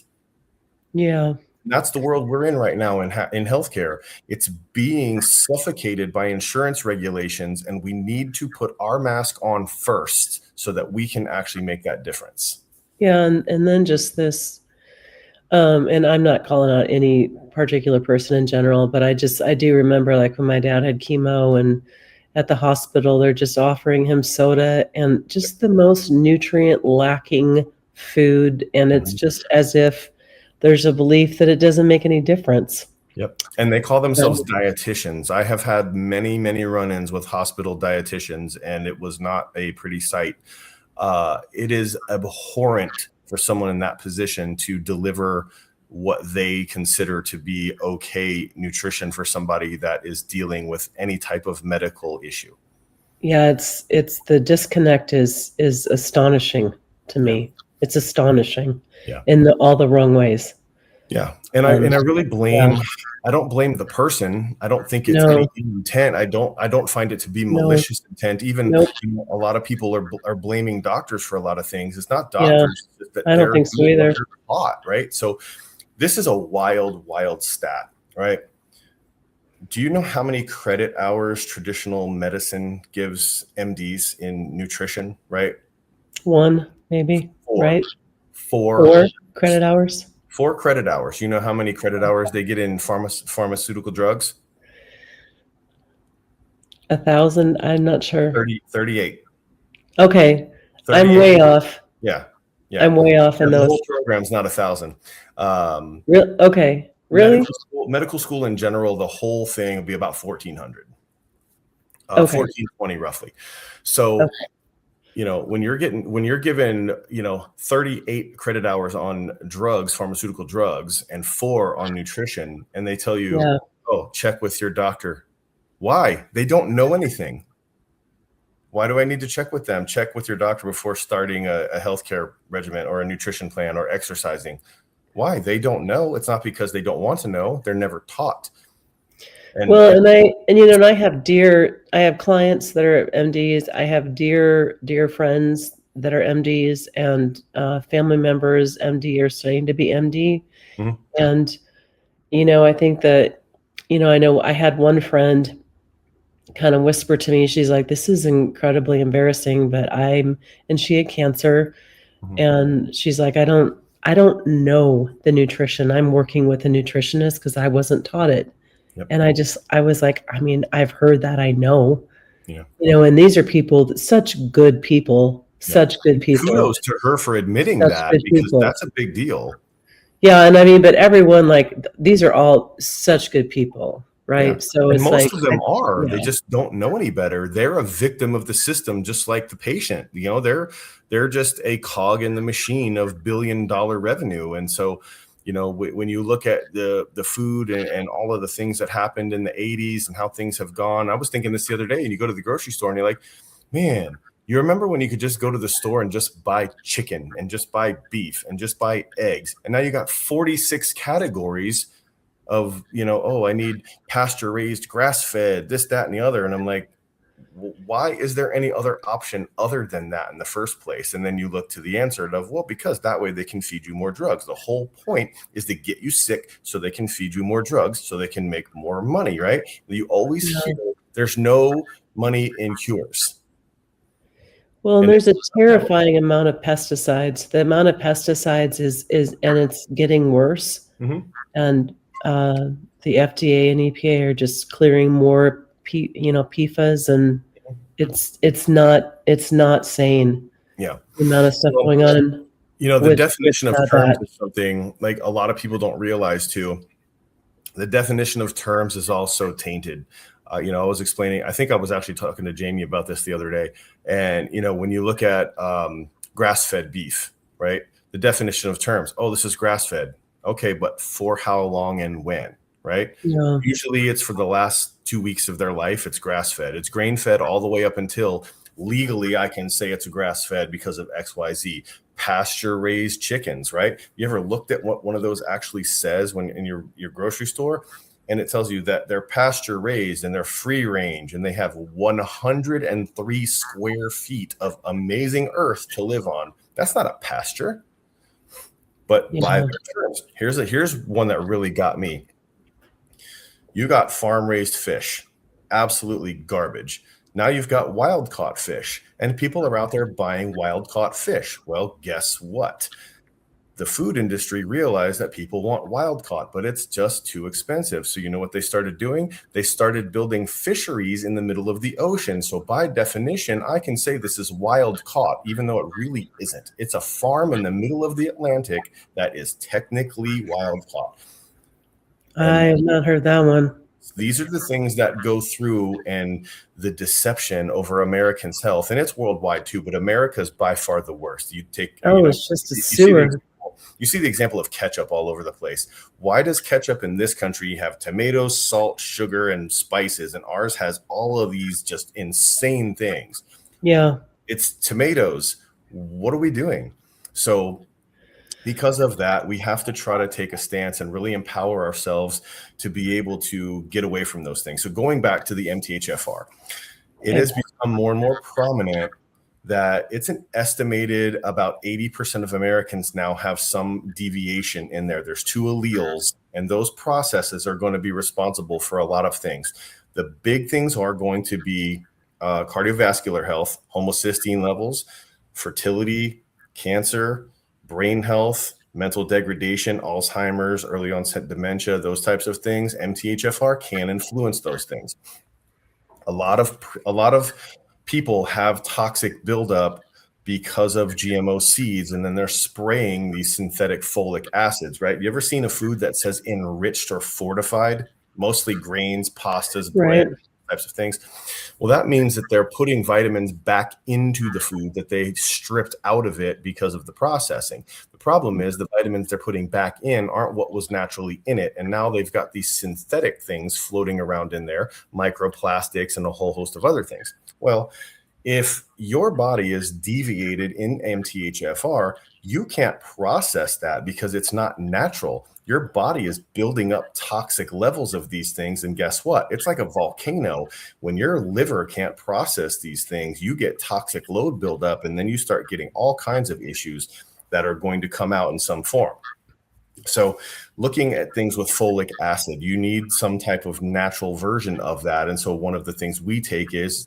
Yeah.
That's the world we're in right now in healthcare. It's being suffocated by insurance regulations, and we need to put our mask on first so that we can actually make that difference.
Yeah, and then just this, and I'm not calling out any particular person in general, but I do remember, like, when my dad had chemo and at the hospital, they're just offering him soda and just the most nutrient lacking food. And it's just as if there's a belief that it doesn't make any difference.
Yep. And they call themselves dietitians. I have had many, many run-ins with hospital dietitians, and it was not a pretty sight. It is abhorrent for someone in that position to deliver what they consider to be okay nutrition for somebody that is dealing with any type of medical issue.
Yeah, it's the disconnect is astonishing to me. It's astonishing in all the wrong ways.
Yeah. And I really blame, I don't blame the person. I don't think it's any intent. I don't find it to be malicious intent. Even a lot of people are blaming doctors for a lot of things. It's not doctors. That
I don't think so either.
Taught, right? So this is a wild, wild stat, right? Do you know how many credit hours traditional medicine gives MDs in nutrition, right?
1, maybe,
4,
right?
4
credit hours.
4 credit hours. You know how many credit hours they get in pharmaceutical drugs?
1,000. I'm not sure.
38.
Okay. I'm way off.
Yeah.
I'm way off in
The
those.
whole program's not 1,000.
Okay. Really?
Medical school in general, the whole thing will be about 1,400.
Okay.
1,420 roughly. So,
Okay.
when you're given, 38 credit hours on drugs, pharmaceutical drugs, and 4 on nutrition, and they tell you,
Yeah.
oh, check with your doctor. Why? They don't know anything. Why do I need to check with them? Check with your doctor before starting a healthcare regimen or a nutrition plan or exercising. Why? They don't know. It's not because they don't want to know. They're never taught. And
I have clients that are MDs. I have dear friends that are MDs, and family members MD or studying to be MD.
Mhm.
And I think that I know I had one friend kind of whisper to me. She's like, "This is incredibly embarrassing, but and she had cancer, and she's like, I don't know the nutrition. I'm working with a nutritionist because I wasn't taught it."
Yep.
And I was like, I've heard that, I know.
Yeah.
And these are people, such good people, such good people.
Kudos to her for admitting that, because that's a big deal.
Yeah, but everyone, these are all such good people, right?
Yeah.
So
and
it's
most of them are.
Yeah.
They just don't know any better. They're a victim of the system, just like the patient. They're just a cog in the machine of billion-dollar revenue. And so, when you look at the food and all of the things that happened in the 80s and how things have gone, I was thinking this the other day, and you go to the grocery store and you're like, man, you remember when you could just go to the store and just buy chicken and just buy beef and just buy eggs? And now you got 46 categories of, I need pasture raised, grass fed, this, that, and the other. And I'm like, why is there any other option other than that in the first place? And then you look to the answer of, well, because that way they can feed you more drugs. The whole point is to get you sick so they can feed you more drugs so they can make more money, right? You always hear there's no money in cures.
Well, and there's a terrifying amount of pesticides. The amount of pesticides is and it's getting worse.
Mm-hmm.
And the FDA and EPA are just clearing more PFAS, and it's not sane.
Yeah.
The amount of stuff going on.
The definition of terms is something like a lot of people don't realize too. The definition of terms is also tainted. I was explaining, I think I was actually talking to Jamie about this the other day. And, when you look at grass-fed beef, right? The definition of terms, oh, this is grass-fed. Okay, but for how long and when, right?
Yeah.
Usually it's for the last 2 weeks of their life, it's grass-fed. It's grain-fed all the way up until legally I can say it's a grass-fed because of XYZ. Pasture-raised chickens, right? You ever looked at what one of those actually says when in your grocery store? And it tells you that they're pasture raised and they're free range and they have 103 square feet of amazing earth to live on. That's not a pasture. But by their terms, here's one that really got me. You got farm raised fish, absolutely garbage. Now you've got wild caught fish, and people are out there buying wild caught fish. Well, guess what? The food industry realized that people want wild caught, but it's just too expensive. So you know what they started doing? They started building fisheries in the middle of the ocean. So by definition, I can say this is wild caught, even though it really isn't. It's a farm in the middle of the Atlantic that is technically wild caught.
I have not heard that one.
These are the things that go through and the deception over Americans' health. And it's worldwide too, but America is by far the worst.
It's just a sewer.
You see the example of ketchup all over the place. Why does ketchup in this country have tomatoes, salt, sugar, and spices, and ours has all of these just insane things?
Yeah.
It's tomatoes. What are we doing? So because of that, we have to try to take a stance and really empower ourselves to be able to get away from those things. So going back to the MTHFR, it has become more and more prominent that it's an estimated about 80% of Americans now have some deviation in there. There's 2 alleles, and those processes are going to be responsible for a lot of things. The big things are going to be cardiovascular health, homocysteine levels, fertility, cancer, brain health, mental degradation, Alzheimer's, early onset dementia, those types of things. MTHFR can influence those things. A lot of people have toxic buildup because of GMO seeds, and then they're spraying these synthetic folic acids, right? You ever seen a food that says enriched or fortified? Mostly grains, pastas, bread,
Right.
types of things. Well, that means that they're putting vitamins back into the food that they stripped out of it because of the processing. The problem is the vitamins they're putting back in aren't what was naturally in it. And now they've got these synthetic things floating around in there, microplastics and a whole host of other things. Well, if your body is deviated in MTHFR, you can't process that because it's not natural. Your body is building up toxic levels of these things. And guess what? It's like a volcano. When your liver can't process these things, you get toxic load buildup, and then you start getting all kinds of issues that are going to come out in some form. So looking at things with folic acid, you need some type of natural version of that. And so one of the things we take is,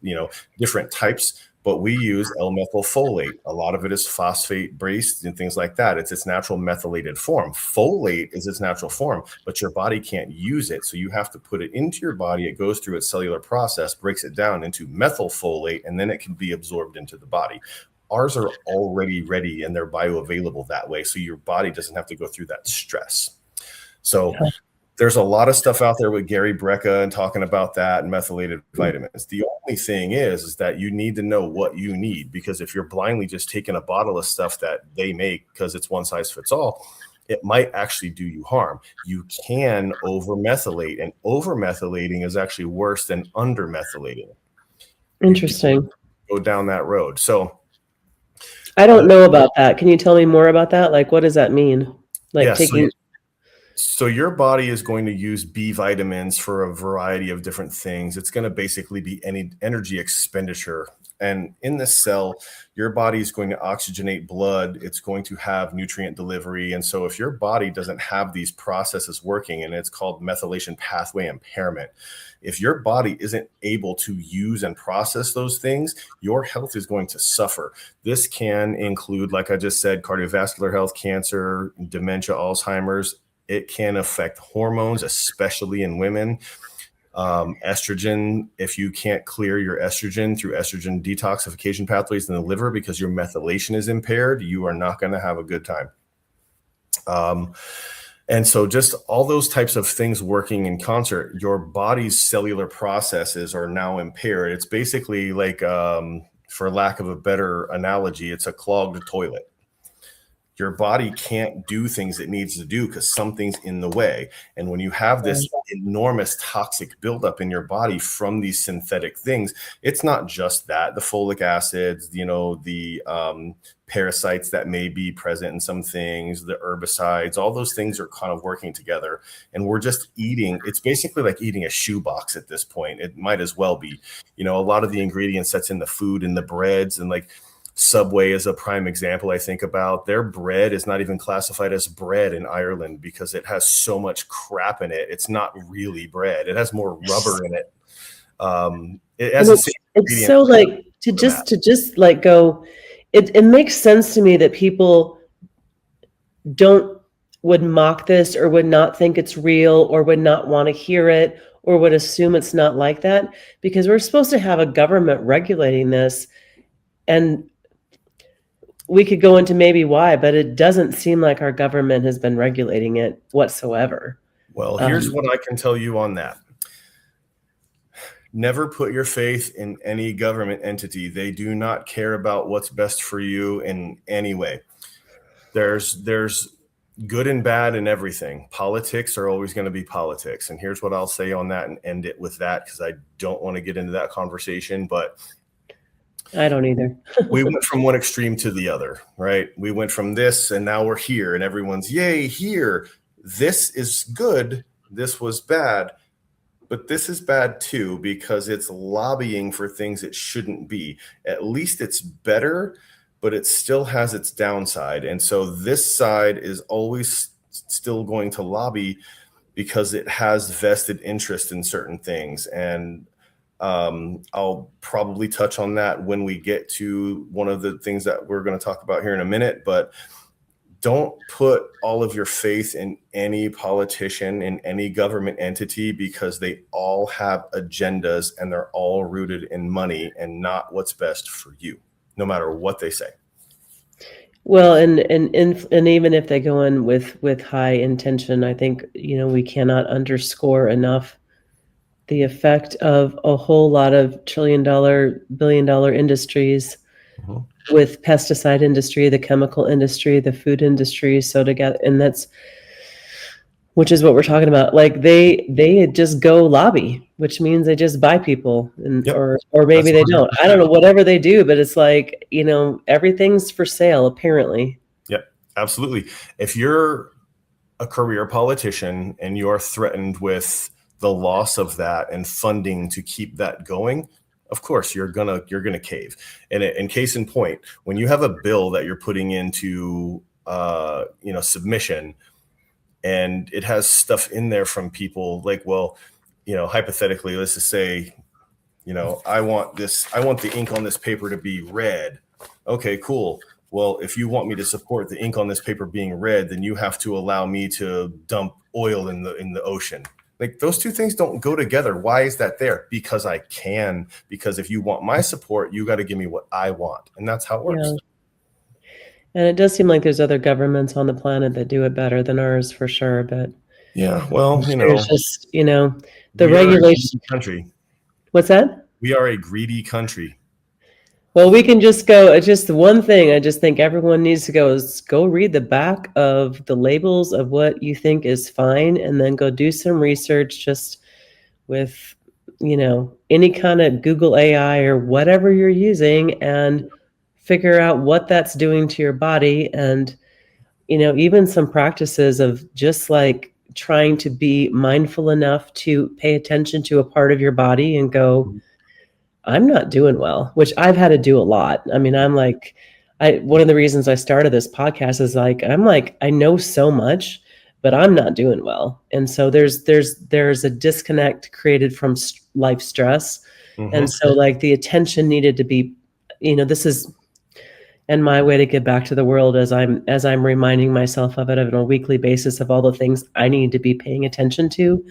different types, but we use L-methylfolate. A lot of it is phosphate based and things like that. It's its natural methylated form. Folate is its natural form, but your body can't use it. So you have to put it into your body. It goes through its cellular process, breaks it down into methylfolate, and then it can be absorbed into the body. Ours are already ready and they're bioavailable that way. So your body doesn't have to go through that stress. So there's a lot of stuff out there with Gary Brecka and talking about that and methylated vitamins. The only thing is that you need to know what you need, because if you're blindly just taking a bottle of stuff that they make because it's one size fits all, it might actually do you harm. You can over-methylate, and over-methylating is actually worse than under-methylating.
Interesting.
Go down that road. So
I don't know about that. Can you tell me more about that? Like, what does that mean? Like
yeah,
taking.
So your body is going to use B vitamins for a variety of different things. It's going to basically be any energy expenditure. And in this cell, your body is going to oxygenate blood. It's going to have nutrient delivery. And so if your body doesn't have these processes working, and it's called methylation pathway impairment, if your body isn't able to use and process those things, your health is going to suffer. This can include, like I just said, cardiovascular health, cancer, dementia, Alzheimer's. It can affect hormones, especially in women. Estrogen, if you can't clear your estrogen through estrogen detoxification pathways in the liver because your methylation is impaired, you are not going to have a good time. And so just all those types of things working in concert, your body's cellular processes are now impaired. It's basically like, for lack of a better analogy, it's a clogged toilet. Your body can't do things it needs to do because something's in the way. And when you have this enormous toxic buildup in your body from these synthetic things, it's not just that. The folic acids, the parasites that may be present in some things, the herbicides, all those things are kind of working together. And we're just eating. It's basically like eating a shoebox at this point. It might as well be. A lot of the ingredients that's in the food and the breads, and like Subway is a prime example I think about. Their bread is not even classified as bread in Ireland because it has so much crap in it. It's not really bread. It has more rubber in it. It has the same
It's so like to just like go. It makes sense to me that people would mock this or would not think it's real or would not want to hear it or would assume it's not like that, because we're supposed to have a government regulating this. And we could go into maybe why, but it doesn't seem like our government has been regulating it whatsoever.
Well, here's what I can tell you on that. Never put your faith in any government entity. They do not care about what's best for you in any way. There's good and bad in everything. Politics are always going to be politics. And here's what I'll say on that and end it with that, because I don't want to get into that conversation, but
I don't either.
we went from one extreme to the other, right? We went from this and now we're here and everyone's yay here. This is good. This was bad, but this is bad too, because it's lobbying for things it shouldn't be. At least it's better, but it still has its downside. And so this side is always still going to lobby because it has vested interest in certain things. And I'll probably touch on that when we get to one of the things that we're going to talk about here in a minute, but don't put all of your faith in any politician, in any government entity, because they all have agendas and they're all rooted in money and not what's best for you, no matter what they say.
Well, and even if they go in with high intention, I think, we cannot underscore enough the effect of a whole lot of trillion-dollar, billion-dollar industries
Mhm.
with pesticide industry, the chemical industry, the food industry, so together, and which is what we're talking about. Like they just go lobby, which means they just buy people, and
Yep,
or maybe
that's
they don't. I don't
100%.
know, whatever they do, but it's like, everything's for sale apparently.
Yep, absolutely. If you're a career politician and you're threatened with the loss of that and funding to keep that going, of course you're gonna cave. And in case in point, when you have a bill that you're putting into submission, and it has stuff in there from people like, well, hypothetically, let's just say, I want the ink on this paper to be red. Okay, cool. Well, if you want me to support the ink on this paper being red, then you have to allow me to dump oil in the ocean. Like, those two things don't go together. Why is that there? Because I can. Because if you want my support, you got to give me what I want, and that's how it works.
Yeah. And it does seem like there's other governments on the planet that do it better than ours for sure, but
Yeah, well,
there's just, the
we are a
regulation.
greedy country.
What's that?
We are a greedy country.
Well, we can just go. It's just one thing I just think everyone needs to go is go read the back of the labels of what you think is fine, and then go do some research just with, any kind of Google AI or whatever you're using, and figure out what that's doing to your body. And, even some practices of just like trying to be mindful enough to pay attention to a part of your body and go, I'm not doing well, which I've had to do a lot. I mean, one of the reasons I started this podcast is like, I know so much, but I'm not doing well. And so there's a disconnect created from life stress. And
Mhm.
so like the attention needed to be, this is, and my way to get back to the world as I'm reminding myself of it on a weekly basis of all the things I need to be paying attention to.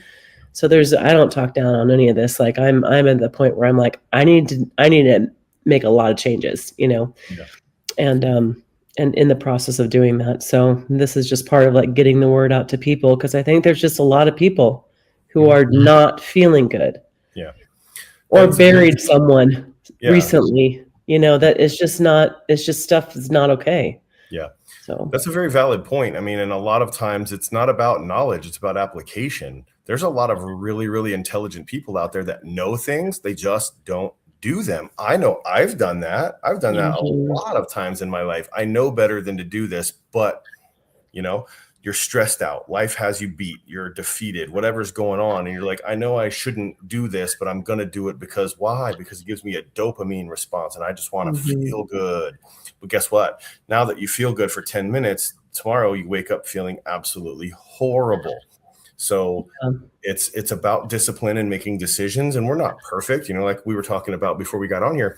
So I don't talk down on any of this. Like I'm at the point where I'm like, I need to make a lot of changes,
Yeah.
and in the process of doing that. So this is just part of like getting the word out to people, because I think there's just a lot of people who
Mhm.
are not feeling good
Yeah.
or
That's
buried someone
yeah.
recently, that it's just stuff is not okay.
Yeah.
So
That's a very valid point. I mean, and a lot of times it's not about knowledge, it's about application. There's a lot of really, really intelligent people out there that know things, they just don't do them. I know I've done that. I've done that a
mhm,
lot of times in my life. I know better than to do this, but you know, you're stressed out. Life has you beat. You're defeated, whatever's going on. And you're like, I know I shouldn't do this, but I'm going to do it because why? Because it gives me a dopamine response and I just want to
mhm,
feel good. But guess what? Now that you feel good for 10 minutes, tomorrow you wake up feeling absolutely horrible. So it's about discipline and making decisions. And we're not perfect, like we were talking about before we got on here.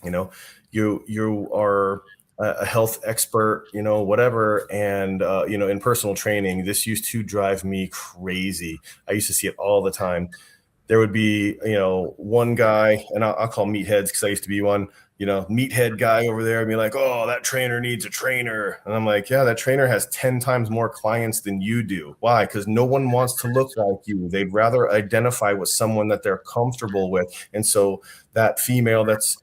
you know you are a health expert, whatever, and in personal training, this used to drive me crazy. I used to see it all the time. There would be one guy, and I'll call meatheads because I used to be one, meathead guy over there, and be like, oh, that trainer needs a trainer. And I'm like, yeah, that trainer has 10 times more clients than you do. Why? Because no one wants to look like you. They'd rather identify with someone that they're comfortable with. And so that female that's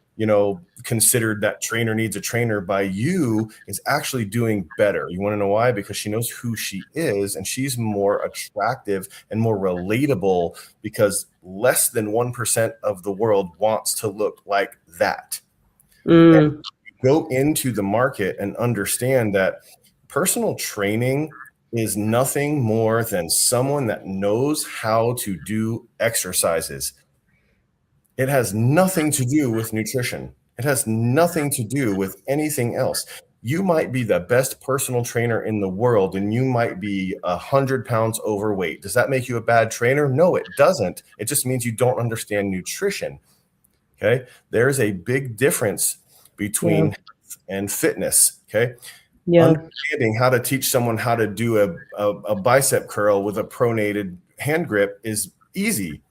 considered that trainer needs a trainer by you is actually doing better. You want to know why? Because she knows who she is, and she's more attractive and more relatable, because less than 1% of the world wants to look like that. And
mm,
go into the market and understand that personal training is nothing more than someone that knows how to do exercises. It has nothing to do with nutrition. It has nothing to do with anything else. You might be the best personal trainer in the world and you might be 100 pounds overweight. Does that make you a bad trainer? No, it doesn't. It just means you don't understand nutrition. Okay. There's a big difference
yeah,
between health and fitness. Okay.
yeah,
Understanding how to teach someone how to do a bicep curl with a pronated hand grip is easy,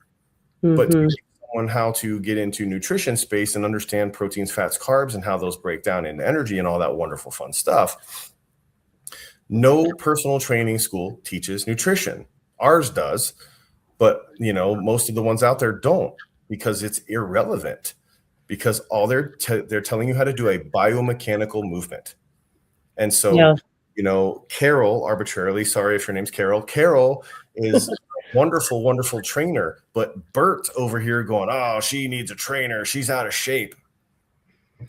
but
mhm,
on how to get into nutrition space and understand proteins, fats, carbs, and how those break down into energy and all that wonderful fun stuff. No personal training school teaches nutrition. Ours does, but most of the ones out there don't, because it's irrelevant, because all they're telling you how to do a biomechanical movement. And so, Carol, arbitrarily, sorry if your name's Carol is a wonderful, wonderful trainer, but Bert over here going, oh, she needs a trainer, she's out of shape.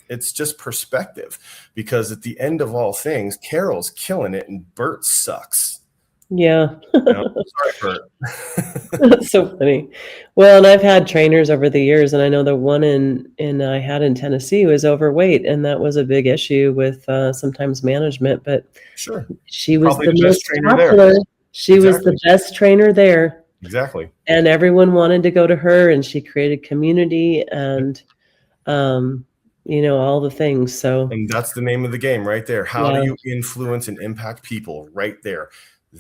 It's just perspective, because at the end of all things, Carol's killing it and Bert sucks.
Yeah.
Sorry, Bert.
That's so funny. Well, and I've had trainers over the years, and I know the one I had in Tennessee was overweight, and that was a big issue with sometimes management. But
sure,
she was
probably
the most
trainer
popular.
there.
She was the best trainer there.
Exactly.
And everyone wanted to go to her, and she created community and all the things. So,
and that's the name of the game right there. How do you influence and impact people right there?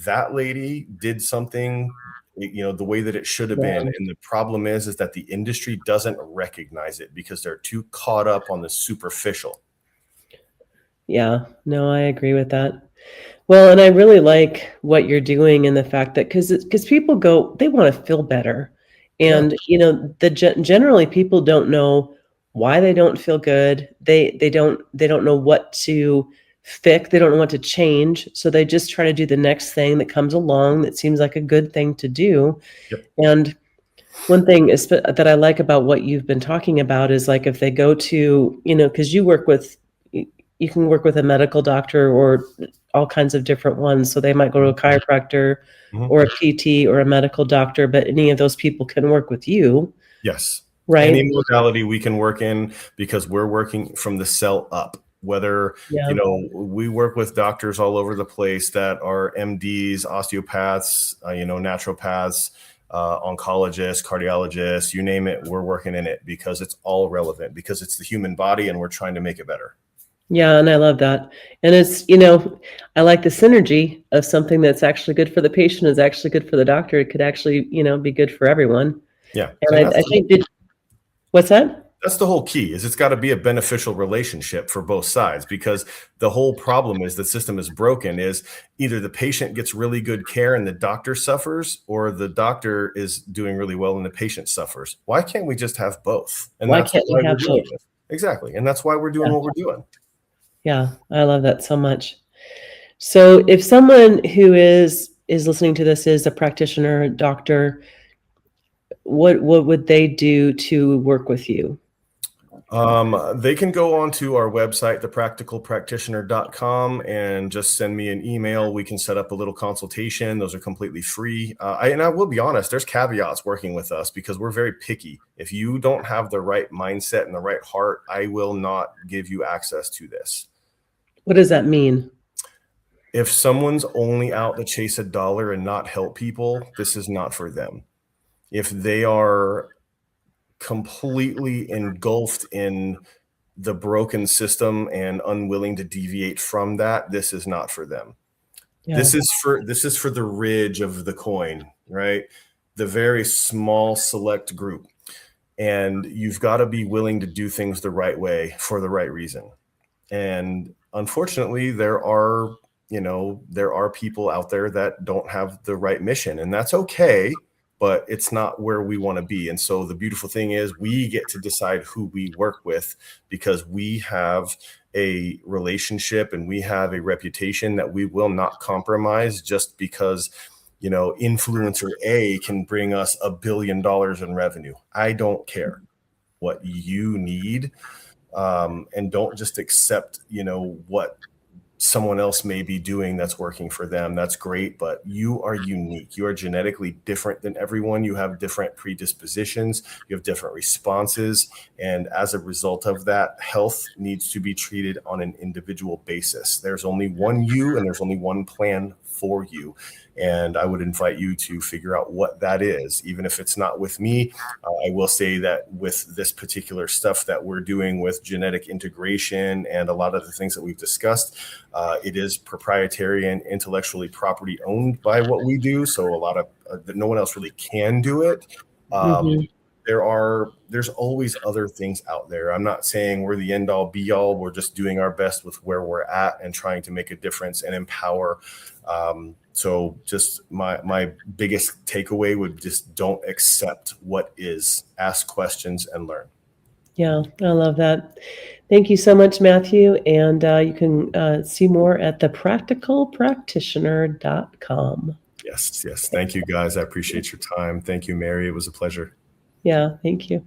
That lady did something, the way that it should have been. And the problem is that the industry doesn't recognize it because they're too caught up on the superficial.
Yeah, no, I agree with that. Well, and I really like what you're doing, and the fact that because people they want to feel better, and generally people don't know why they don't feel good. They don't know what to fix. They don't know what to change, so they just try to do the next thing that comes along that seems like a good thing to do.
Yep.
And one thing is that I like about what you've been talking about is, like, if they go to, because you can work with a medical doctor or all kinds of different ones. So they might go to a chiropractor or a PT or a medical doctor, but any of those people can work with you.
Yes.
Right.
Any modality we can work in, because we're working from the cell up. Whether, we work with doctors all over the place that are MDs, osteopaths, naturopaths, oncologists, cardiologists, you name it, we're working in it, because it's all relevant, because it's the human body and we're trying to make it better.
Yeah. And I love that. And it's, I like the synergy of something that's actually good for the patient is actually good for the doctor. It could actually, be good for everyone.
Yeah.
And I think what's that?
That's the whole key, is it's got to be a beneficial relationship for both sides, because the whole problem is the system is broken. Is either the patient gets really good care and the doctor suffers, or the doctor is doing really well and the patient suffers. Why can't we just have both? And
why can't we have both?
Exactly. And that's why we're doing what we're doing.
Yeah, I love that so much. So if someone who is listening to this is a practitioner, a doctor, what would they do to work with you?
They can go onto our website, thepracticalpractitioner.com, and just send me an email. We can set up a little consultation. Those are completely free. And I will be honest, there's caveats working with us, because we're very picky. If you don't have the right mindset and the right heart, I will not give you access to this.
What does that mean?
If someone's only out to chase a dollar and not help people, this is not for them. If they are completely engulfed in the broken system and unwilling to deviate from that, this is not for them. Yeah. This is for the ridge of the coin, right? The very small select group. And you've got to be willing to do things the right way for the right reason. And unfortunately, there are people out there that don't have the right mission, and that's okay, but it's not where we want to be. And so the beautiful thing is we get to decide who we work with, because we have a relationship and we have a reputation that we will not compromise just because, influencer A can bring us $1 billion in revenue. I don't care what you need. And don't just accept, what someone else may be doing that's working for them. That's great, but you are unique. You are genetically different than everyone. You have different predispositions. You have different responses. And as a result of that, health needs to be treated on an individual basis. There's only one you, and there's only one plan for you. And I would invite you to figure out what that is, even if it's not with me. I will say that with this particular stuff that we're doing with genetic integration and a lot of the things that we've discussed, it is proprietary and intellectually property owned by what we do. So a lot of no one else really can do it. there's always other things out there. I'm not saying we're the end all be all. We're just doing our best with where we're at and trying to make a difference and empower. So just my biggest takeaway would just don't accept what is. Ask questions and learn.
Yeah, I love that. Thank you so much, Matthew. And you can see more at thepracticalpractitioner.com.
Yes. Thank you, guys. I appreciate your time. Thank you, Mary. It was a pleasure.
Yeah, thank you.